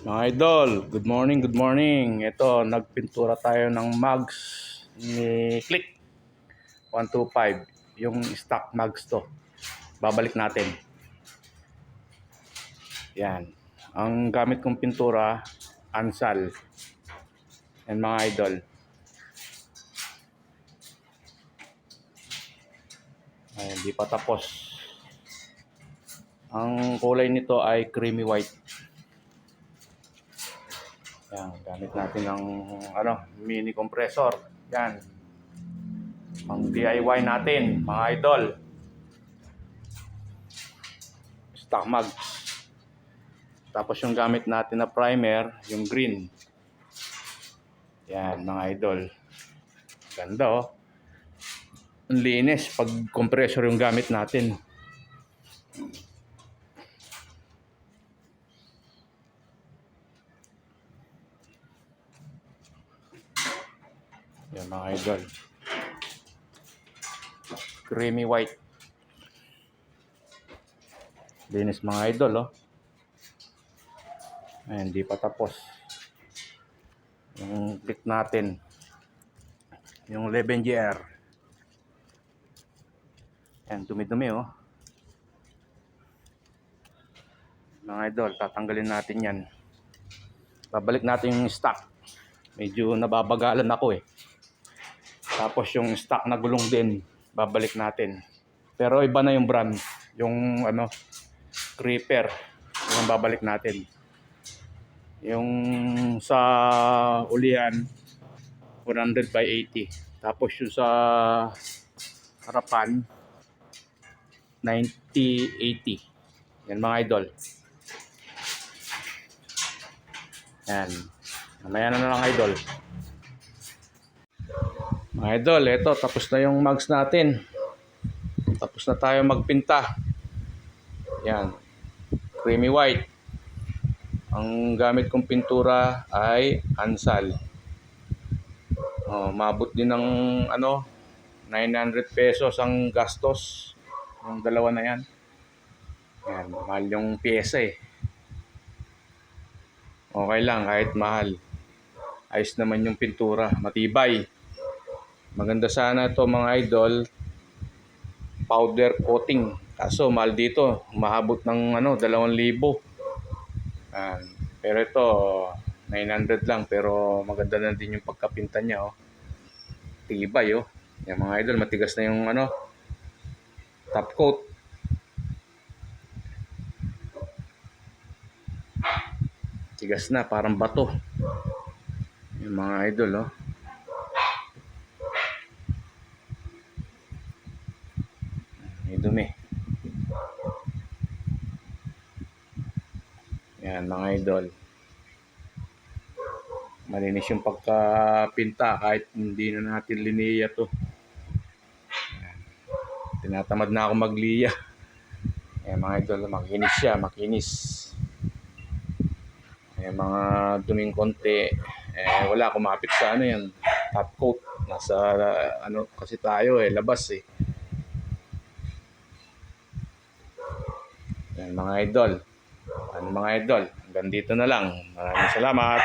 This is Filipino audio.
Mga idol, good morning, good morning. Ito, nagpintura tayo ng mugs ni Click 125. Yung stock mugs to. Babalik natin. Yan. Ang gamit kong pintura, Ansal. Yan mga idol. Ay, hindi pa tapos. Ang kulay nito ay creamy white. Yan, gamit natin ng mini compressor. Yan. Pang DIY natin, mga idol. Stock mugs. Tapos yung gamit natin na primer, yung green. Yan, mga idol. Ganda oh. Ang linis pag compressor yung gamit natin. Yan mga idol. Creamy white. Linis mga idol oh. Ayan, hindi pa tapos. Yung click natin. Yung 11GR. Ayan, dumi-dumi oh. Mga idol, tatanggalin natin yan. Babalik natin yung stock. Medyo nababagalan ako eh. Tapos yung stock na gulong din, babalik natin. Pero iba na yung brand. Yung Creeper. Yung babalik natin. Yung sa ulihan, 100/80. Tapos yung sa harapan, 90/80. Yan mga idol. Yan. Mamaya na lang idol. Mga idol, eto tapos na yung mugs natin. Tapos na tayo magpinta. Yan. Creamy white. Ang gamit kong pintura ay Ansal. Mabot din ng 900 pesos ang gastos. Yung dalawa na yan. Yan, mahal yung pyesa eh. Okay lang kahit mahal. Ayos naman yung pintura, matibay. Maganda sana ito mga idol, powder coating. Kaso mahal dito, mahabot ng 2,000. Pero ito 900 lang, pero maganda na din yung pagkapinta niya oh. Tibay oh. Yung mga idol, matigas na yung top coat. Tigas na, parang bato. Yung mga idol oh. May dumi. Yan mga idol. Malinis yung pagkapinta kahit hindi na natin liniya to. Yan. Tinatamad na ako magliya. Yan mga idol, makinis siya, makinis. Mga duming konti, wala kumapit sa yan, top coat. Nasa kasi tayo labas eh. Yan mga idol. Mga idol, hanggang dito na lang. Maraming salamat.